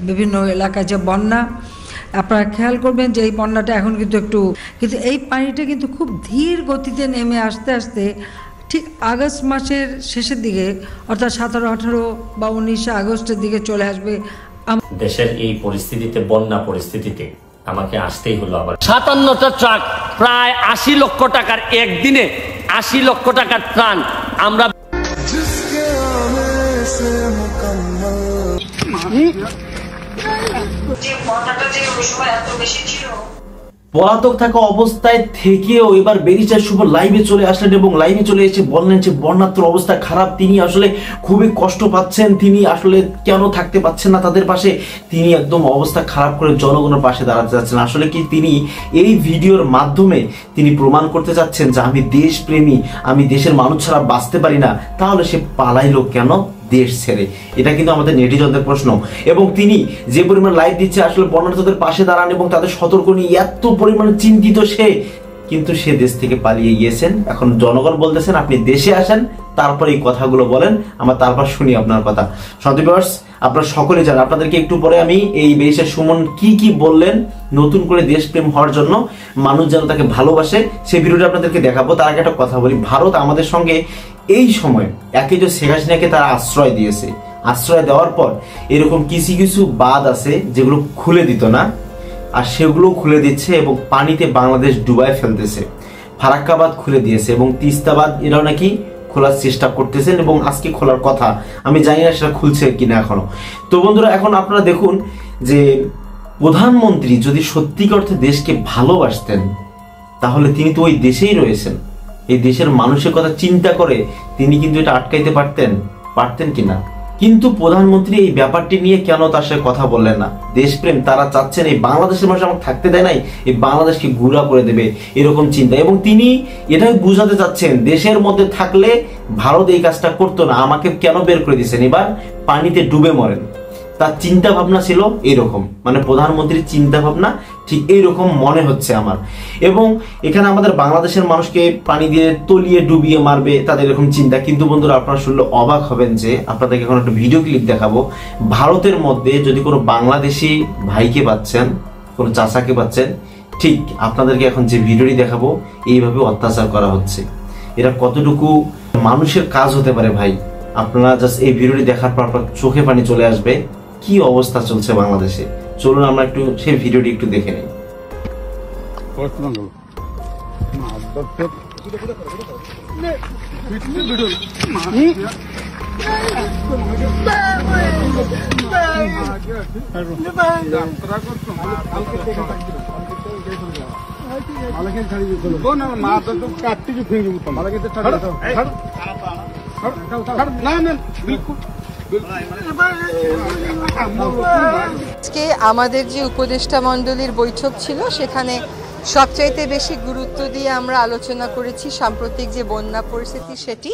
বিভিন্ন এলাকায় যে বন্যা, আপনারা খেয়াল করবেন যে এই বন্যাটা এখন কিন্তু এই পানিটা কিন্তু খুব ধীর গতিতে নেমে আস্তে আস্তে ঠিক আগস্ট মাসের শেষের দিকে, অর্থাৎ 17, 18 বা 19 আগস্টের দিকে চলে আসবে। দেশের এই পরিস্থিতিতে, বন্যা পরিস্থিতিতে আমাকে আসতেই হলো। আবার 57টা ট্রাক, প্রায় 80 লক্ষ টাকার, একদিনে 80 লক্ষ টাকার ত্রাণ আমরা পলাতক থাকা অবস্থায় থেকেও এবার ব্যারিস্টার শুভ লাইভে চলে আসলেন এবং লাইভে চলে এসে বললেন যে বন্যাত্র অবস্থা খারাপ, তিনি আসলে খুবই কষ্ট পাচ্ছেন, তিনি আসলে কেন থাকতে পাচ্ছেন না তাদের পাশে, তিনি একদম অবস্থা খারাপ করে জনগণের পাশে দাঁড়াতে যাচ্ছেন। আসলে কি তিনি এই ভিডিওর মাধ্যমে তিনি প্রমাণ করতে চাচ্ছেন যে আমি দেশপ্রেমী, আমি দেশের মানুষ ছাড়া বাঁচতে পারি না, তাহলে সে পালাইলো কেন দেশ ছেড়ে? এটা কিন্তু আমাদের নেটিজনদের প্রশ্ন। এবং তিনি যে পরিমাণ লাইভ দিচ্ছে, আসলে বন্যার্থদের পাশে দাঁড়ান এবং তাদের সতর্ক নিয়ে এত পরিমাণে চিন্তিত সে, কিন্তু সে দেশ থেকে পালিয়ে গিয়েছেন। এখন জনগণ বলতেছেন আপনি দেশে আসেন, তারপর এই কথাগুলো বলেন, আমরা তারপর শুনি আপনার কথা। সদীপর্স, আপনারা সকলে জানেন, আপনাদেরকে একটু পরে আমি এই ব্যারিস্টার সুমন কি বললেন নতুন করে দেশপ্রেম হওয়ার জন্য, মানুষ যেন তাকে ভালোবাসে, সেই ভিডিওটা আপনাদেরকে দেখাবো। তার আগে একটা কথা বলি, ভারত আমাদের সঙ্গে এই সময় একই যে শেখ হাসিনাকে তারা আশ্রয় দিয়েছে, আশ্রয় দেওয়ার পর এরকম কিছু বাঁধ আছে যেগুলো খুলে দিত না, আর সেগুলো খুলে দিচ্ছে এবং পানিতে বাংলাদেশ ডুবায় ফেলতেছে। ফারাক্কা বাঁধ খুলে দিয়েছে এবং তিস্তা বাঁধ এরাও নাকি খোলার চেষ্টা করতেছেন এবং আজকে খোলার কথা, আমি জানি না সেটা খুলছে কিনা এখনো। তো বন্ধুরা, এখন আপনারা দেখুন যে প্রধানমন্ত্রী যদি সত্যিকার অর্থে দেশকে ভালোবাসতেন তাহলে তিনি তো ওই দেশেই রয়েছেন, এই দেশের মানুষের কথা চিন্তা করে তিনি কিন্তু এটা আটকাইতে পারতেন কিনা। কিন্তু প্রধানমন্ত্রী এই ব্যাপারটি নিয়ে কেন তার সাথে কথা বললেন না? দেশপ্রেম, তারা চাচ্ছেন এই বাংলাদেশের মানুষ আমাকে থাকতে দেয় নাই, এই বাংলাদেশকে গুঁড়া করে দেবে, এরকম চিন্তা। এবং তিনি এটাই বুঝাতে চাচ্ছেন দেশের মধ্যে থাকলে ভারত এই কাজটা করতো না, আমাকে কেন বের করে দিয়েছেন, এবার পানিতে ডুবে মরেন। তার চিন্তা ভাবনা ছিল এরকম, মানে প্রধানমন্ত্রীর চিন্তা ভাবনা ঠিক এইরকম মনে হচ্ছে আমার। এবং এখানে আমাদের বাংলাদেশের মানুষকে পানি দিয়ে তলিয়ে ডুবিয়ে মারবে, তাদের এরকম চিন্তা। কিন্তু বন্ধুরা, আপনারা শুনলে অবাক হবেন যে আপনাদেরকে এখন একটা ভিডিও ক্লিপ দেখাবো। ভারতের মধ্যে যদি কোনো বাংলাদেশি ভাইকে পাচ্ছেন, কোনো চাচাকে পাচ্ছেন, ঠিক আপনাদেরকে এখন যে ভিডিওটি দেখাবো, এইভাবে অত্যাচার করা হচ্ছে। এরা কতটুকু মানুষের কাজ হতে পারে ভাই, আপনারা জাস্ট এই ভিডিওটি দেখার পর আপনার চোখে পানি চলে আসবে। কি অবস্থা চলছে বাংলাদেশে, চলুন আমরা একটু সেই ভিডিওটি একটু দেখে নিই। আজকে আমাদের যে উপদেষ্টা মণ্ডলীর বৈঠক ছিল, সেখানে সবচাইতে বেশি গুরুত্ব দিয়ে আমরা আলোচনা করেছি সাম্প্রতিক যে বন্যা পরিস্থিতি সেটি,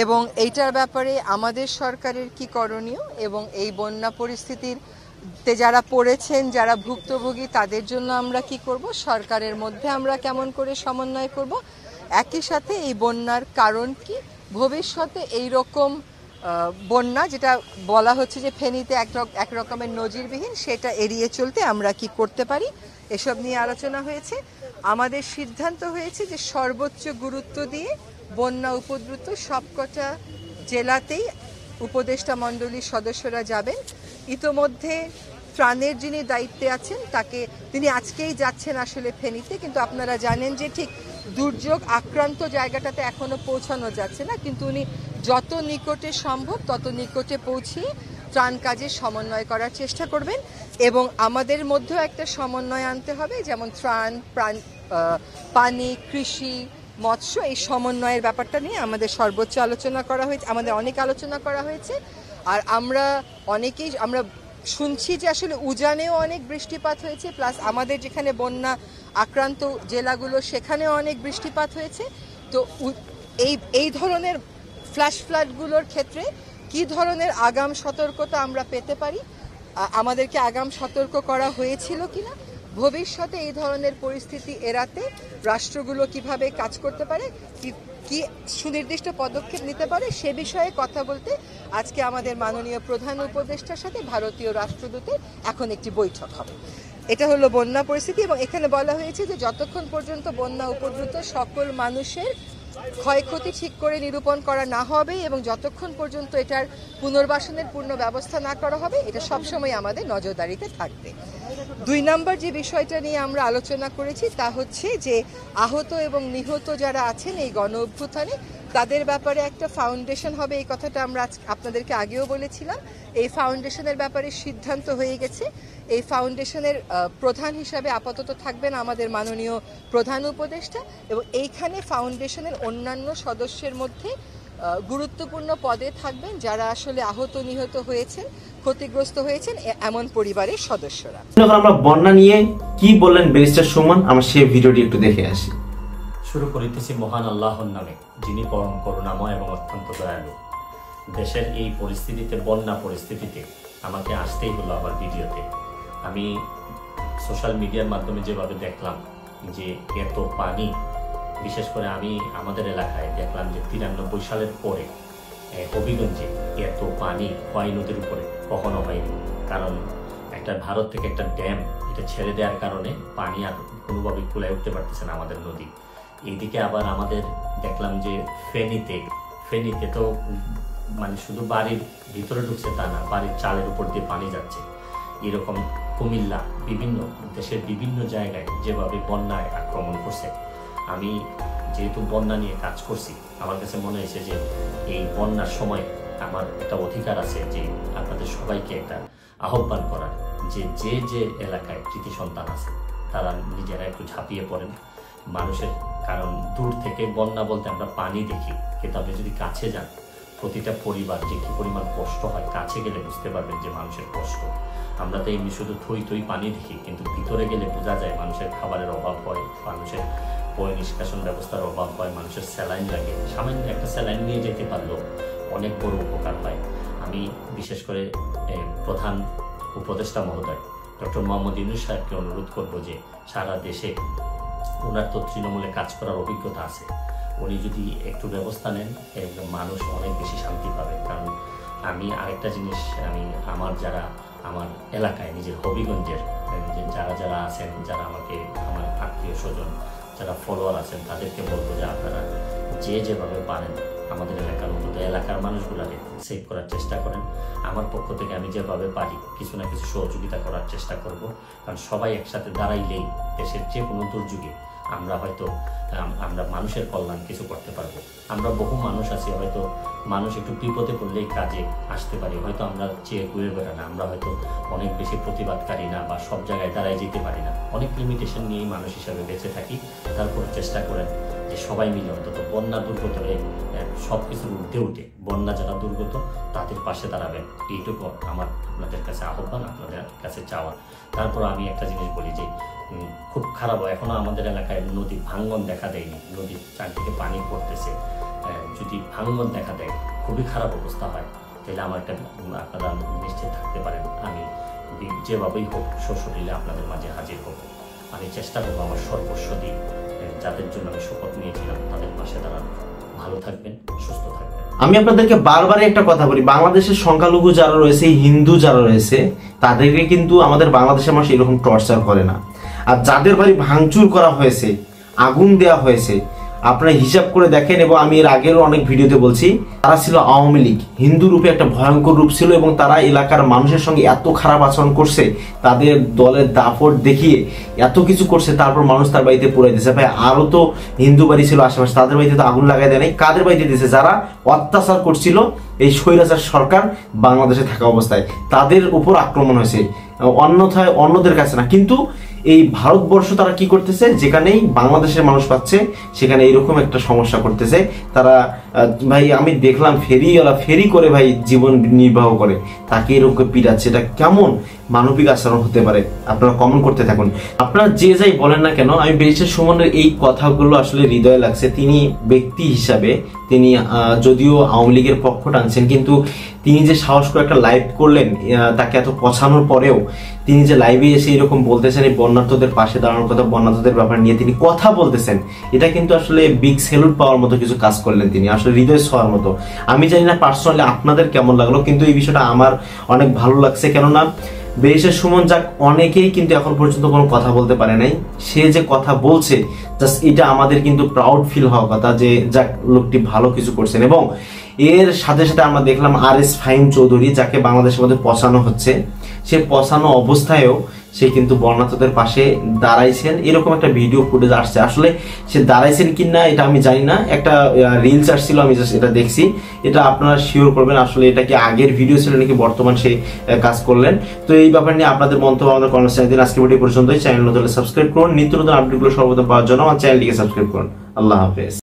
এবং এইটার ব্যাপারে আমাদের সরকারের কি করণীয়, এবং এই বন্যা পরিস্থিতিতে যারা পড়েছেন, যারা ভুক্তভোগী, তাদের জন্য আমরা কি করব, সরকারের মধ্যে আমরা কেমন করে সমন্বয় করব, একই সাথে এই বন্যার কারণ কি, ভবিষ্যতে এই রকম বন্যা যেটা বলা হচ্ছে যে ফেনীতে এক রকমের নজিরবিহীন, সেটা এড়িয়ে চলতে আমরা কি করতে পারি, এসব নিয়ে আলোচনা হয়েছে। আমাদের সিদ্ধান্ত হয়েছে যে সর্বোচ্চ গুরুত্ব দিয়ে বন্যা উপদ্রুত সবকটা জেলাতেই উপদেষ্টা মণ্ডলীর সদস্যরা যাবেন। ইতোমধ্যে ত্রাণের যিনি দায়িত্বে আছেন তিনি আজকেই যাচ্ছেন আসলে ফেনীতে, কিন্তু আপনারা জানেন যে ঠিক দুর্যোগ আক্রান্ত জায়গাটাতে এখনো পৌঁছানো যাচ্ছে না, কিন্তু উনি যত নিকটে সম্ভব তত নিকটে পৌঁছিয়ে ত্রাণ কাজে সমন্বয় করার চেষ্টা করবেন। এবং আমাদের মধ্যেও একটা সমন্বয় আনতে হবে, যেমন ত্রাণ, পানি, কৃষি, মৎস্য, এই সমন্বয়ের ব্যাপারটা নিয়ে আমাদের সর্বোচ্চ আলোচনা করা হয়েছে, আমাদের অনেক আলোচনা করা হয়েছে। আর আমরা শুনছি যে আসলে উজানেও অনেক বৃষ্টিপাত হয়েছে, প্লাস আমাদের যেখানে বন্যা আক্রান্ত জেলাগুলো সেখানেও অনেক বৃষ্টিপাত হয়েছে। তো এই ধরনের ফ্ল্যাশ ফ্লাডগুলোর ক্ষেত্রে কি ধরনের আগাম সতর্কতা আমরা পেতে পারি, আমাদেরকে আগাম সতর্ক করা হয়েছিল কিনা, ভবিষ্যতে এই ধরনের পরিস্থিতি এড়াতে রাষ্ট্রগুলো কিভাবে কাজ করতে পারে, কি সুনির্দিষ্ট পদক্ষেপ নিতে পারে সে বিষয়ে কথা বলতে আজকে আমাদের মাননীয় প্রধান উপদেষ্টার সাথে ভারতীয় রাষ্ট্রদূতের এখন একটি বৈঠক হবে। এটা হলো বন্যা পরিস্থিতি, এবং এখানে বলা হয়েছে যে যতক্ষণ পর্যন্ত বন্যা উপদ্রুত সকল মানুষের ক্ষয়ক্ষতি ঠিক করে নিরূপণ করা না হবে এবং যতক্ষণ পর্যন্ত এটার পুনর্বাসনের পূর্ণ ব্যবস্থা না করা হবে, এটা সবসময় আমাদের নজরদারিতে থাকবে। 2 নম্বর যে বিষয়টা নিয়ে আমরা আলোচনা করেছি তা হচ্ছে যে আহত এবং নিহত যারা আছেন এই গণ অভ্যুত্থানে তাদের ব্যাপারে একটা ফাউন্ডেশন হবে। এই কথাটা আমরা আপনাদেরকে আগেও বলেছিলাম। এই ফাউন্ডেশনের ব্যাপারে সিদ্ধান্ত হয়ে গেছে। এই ফাউন্ডেশনের প্রধান হিসাবে আপাতত থাকবেন আমাদের মাননীয় প্রধান উপদেষ্টা, এবং এইখানে ফাউন্ডেশনের অন্যান্য সদস্যের মধ্যে গুরুত্বপূর্ণ পদে থাকবেন যারা আসলে আহত নিহত হয়েছেন, ক্ষতিগ্রস্ত হয়েছেন এমন পরিবারের সদস্যরা। আমরা বন্যা নিয়ে কি বললেন ব্যারিস্টার সুমন, আমরা সেই ভিডিওটি একটু দেখে আসি। শুরু করিতেছি মহান আল্লাহর নামে, যিনি পরম করুণাময় এবং অত্যন্ত দয়ালু। দেশের এই পরিস্থিতিতে, বন্যা পরিস্থিতিতে আমাকে আসতেই হলো আবার ভিডিওতে। আমি সোশ্যাল মিডিয়ার মাধ্যমে যেভাবে দেখলাম যে এত পানি, বিশেষ করে আমি আমাদের এলাকায় দেখলাম যে 93 সালের পরে হবিগঞ্জে এত পানি খোয়াই নদীর উপরে কখনো হয়নি। কারণ একটা ভারত থেকে একটা ড্যাম এটা ছেড়ে দেওয়ার কারণে পানি আর কোনোভাবে কুলায় উঠতে পারতেছে না আমাদের নদী। এইদিকে আবার আমাদের দেখলাম যে ফেনীতে তো মানে শুধু বাড়ির ভিতরে ঢুকছে তা না, বাড়ির চালের উপর দিয়ে পানি যাচ্ছে। এরকম কুমিল্লা, বিভিন্ন দেশের বিভিন্ন জায়গায় যেভাবে বন্যায় আক্রমণ করছে, আমি যেহেতু বন্যা নিয়ে কাজ করছি, আমার কাছে মনে হয়েছে যে এই বন্যার সময় আমার একটা অধিকার আছে যে আপনাদের সবাইকে একটা আহ্বান করার, যে যে এলাকায় কৃতি সন্তান আছে তারা নিজেরা একটু ঝাঁপিয়ে পড়েন মানুষের। কারণ দূর থেকে বন্যা বলতে আমরা পানি দেখি, কিন্তু আপনি যদি কাছে যান, প্রতিটা পরিবার যে কি পরিমাণ কষ্ট হয়, কাছে গেলে বুঝতে পারবেন যে মানুষের কষ্ট। আমরা তো এমনি শুধু থই পানি দেখি, কিন্তু ভিতরে গেলে বোঝা যায় মানুষের খাবারের অভাব হয়, মানুষের পয় নিষ্কাশন ব্যবস্থার অভাব হয়, মানুষের স্যালাইন লাগে। সামান্য একটা স্যালাইন নিয়ে যেতে পারলেও অনেক বড় উপকার হয়। আমি বিশেষ করে প্রধান উপদেষ্টা মহোদয় ডক্টর মোহাম্মদ ইউনূস সাহেবকে অনুরোধ করব যে সারা দেশে ওনার তো তৃণমূলে কাজ করার অভিজ্ঞতা আছে, উনি যদি একটু ব্যবস্থা নেন মানুষ অনেক বেশি শান্তি পাবে। কারণ আমি আরেকটা জিনিস, আমি আমার এলাকায় নিজের হবিগঞ্জের যারা আছেন, যারা আমাকে আমার আত্মীয় স্বজন যারা ফলোয়ার আছেন, তাদেরকে বলবো যে আপনারা যেভাবে পারেন আমাদের এলাকার অন্তত এলাকার মানুষগুলাকে সেভ করার চেষ্টা করেন। আমার পক্ষ থেকে আমি যেভাবে পারি কিছু না কিছু সহযোগিতা করার চেষ্টা করব। কারণ সবাই একসাথে দাঁড়াইলেই দেশের যে কোনো দুর্যোগে আমরা মানুষের কল্যাণ কিছু করতে পারবো। আমরা বহু মানুষ আছি, হয়তো মানুষ একটু বিপদে পড়লেই কাজে আসতে পারি, হয়তো আমরা চেয়ে ঘুরে বেড়া না, আমরা হয়তো অনেক বেশি প্রতিবাদকারী না, বা সব জায়গায় দাঁড়ায় যেতে পারি না, অনেক লিমিটেশন নিয়েই মানুষ হিসাবে বেঁচে থাকি। তারপর চেষ্টা করেন যে সবাই মিলে অন্তত বন্যা দুর্গত সব কিছুর ঊর্ধ্বে উঠে বন্যা যারা দুর্গত তাদের পাশে দাঁড়াবেন, এইটুকু আমার আপনাদের কাছে আহ্বান, আপনাদের কাছে চাওয়া। তারপর আমি একটা জিনিস বলি যে খুব খারাপ, এখনো আমাদের এলাকায় নদী ভাঙ্গন দেখা দেয়নি, নদীর চারদিকে পানি পড়তেছে। যদি ভাঙ্গন দেখা দেয়, খুবই খারাপ অবস্থা হয়, তাহলে আমার একটা আপনারা নিশ্চিত থাকতে পারেন আমি যেভাবেই হোক সশরীরে আপনাদের মাঝে হাজির হব। আমি চেষ্টা করবো আমার সর্বস্ব দিয়ে যাদের জন্য আমি শপথ নিয়েছিলাম তাদের পাশে দাঁড়ানো। ভালো থাকবেন, সুস্থ থাকবেন। আমি আপনাদেরকে বারবারই একটা কথা বলি, বাংলাদেশের সংখ্যালঘু যারা রয়েছে, হিন্দু যারা রয়েছে, তাদেরকে কিন্তু আমাদের বাংলাদেশের মানুষ এরকম টর্চার করে না। আর যাদের বাড়ি ভাঙচুর করা হয়েছে, আগুন দেওয়া হয়েছে, আপনারা হিসাব করে দেখেন, এবং আমি এর আগেরও অনেক ভিডিওতে বলছি, তারা ছিল আওয়ামী লীগ, হিন্দু রূপে একটা ভয়ঙ্কর রূপ ছিল, এবং তারা এলাকার মানুষের সঙ্গে এত খারাপ আচরণ করছে, তাদের দলের দাপট দেখিয়ে এত কিছু করছে, তারপর মানুষ তার বাড়িতে পুরাই দিয়েছে। ভাই আরো তো হিন্দু বাড়ি ছিল আশেপাশে, তাদের বাড়িতে তো আগুন লাগাই দেয় নাই, কাদের বাড়িতে দিয়েছে? যারা অত্যাচার করছিল এই স্বৈরাচার সরকার বাংলাদেশে থাকা অবস্থায়, তাদের উপর আক্রমণ হয়েছে, অন্যথায় অন্যদের কাছে না। কিন্তু এই ভারতবর্ষ তারা কি করতেছে, যেখানেই বাংলাদেশের মানুষ পাচ্ছে সেখানে এইরকম একটা সমস্যা করতেছে তারা। ভাই আমি দেখলাম ফেরি করে ভাই জীবন নির্বাহ করে, তাকে এরকম পিটাচ্ছে, এটা কেমন? মানবিক আচরণ হতে পারে? আপনারা কমেন্ট করতে থাকুন। আপনারা যে যাই বলেন না কেন, আমি ব্যারিস্টার সুমনের এই কথাগুলো আসলে হৃদয়ে লাগছে। তিনি ব্যক্তি হিসাবে তিনি যদিও আওয়ামী লীগের পক্ষ টানছেন, কিন্তু তিনি যে সাহস করে একটা লাইভ করলেন, তাকে এত পছানোর পরেও তিনি যে লাইভে এসে এরকম বলতেছেন, এই বন্যার্থদের পাশে দাঁড়ানোর কথা, বন্যার্থদের ব্যাপার নিয়ে তিনি কথা বলতেছেন, এটা কিন্তু আসলে বিগ সেলুট পাওয়ার মতো কিছু কাজ করলেন তিনি, আসলে হৃদয় ছোঁয়ার মতো। আমি জানি না পার্সোনালি আপনাদের কেমন লাগলো, কিন্তু এই বিষয়টা আমার অনেক ভালো লাগছে। কেননা ব্যারিস্টার সুমন যাক, অনেকেই কিন্তু এখন পর্যন্ত কোনো কথা বলতে পারে নাই, সে যে কথা বলছে জাস্ট এটা আমাদের কিন্তু প্রাউড ফিল হওয়ার কথা যে যাক লোকটি ভালো কিছু করছেন। এবং এর সাথে সাথে আমরা দেখলাম RS ফাহিম চৌধুরী, যাকে বাংলাদেশের মধ্যে পচানো হচ্ছে, সে পচানো অবস্থায়ও সে কিন্তু বন্যার্থদের পাশে দাঁড়াইছেন, এরকম একটা ভিডিও ফুটেজ আসছে। আসলে সে দাঁড়াইছেন কিনা এটা আমি জানি না, একটা রিলস আসছিল, আমি জাস্ট এটা দেখছি, এটা আপনারা শিওর করবেন আসলে এটা কি আগের ভিডিও ছিল নাকি বর্তমান সেই কাজ করলেন। তো এই ব্যাপার নিয়ে আপনাদের মন্তব্য আমাদের কমেন্ট সেকশনে দিন। আজকে ভিডিও পর্যন্তই। চ্যানেল নতুন সাবস্ক্রাইব করুন, নিত্য নতুন আপডেটগুলো সর্বদা পাওয়ার জন্য আমার চ্যানেলটিকে সাবস্ক্রাইব করুন। আল্লাহ হাফেজ।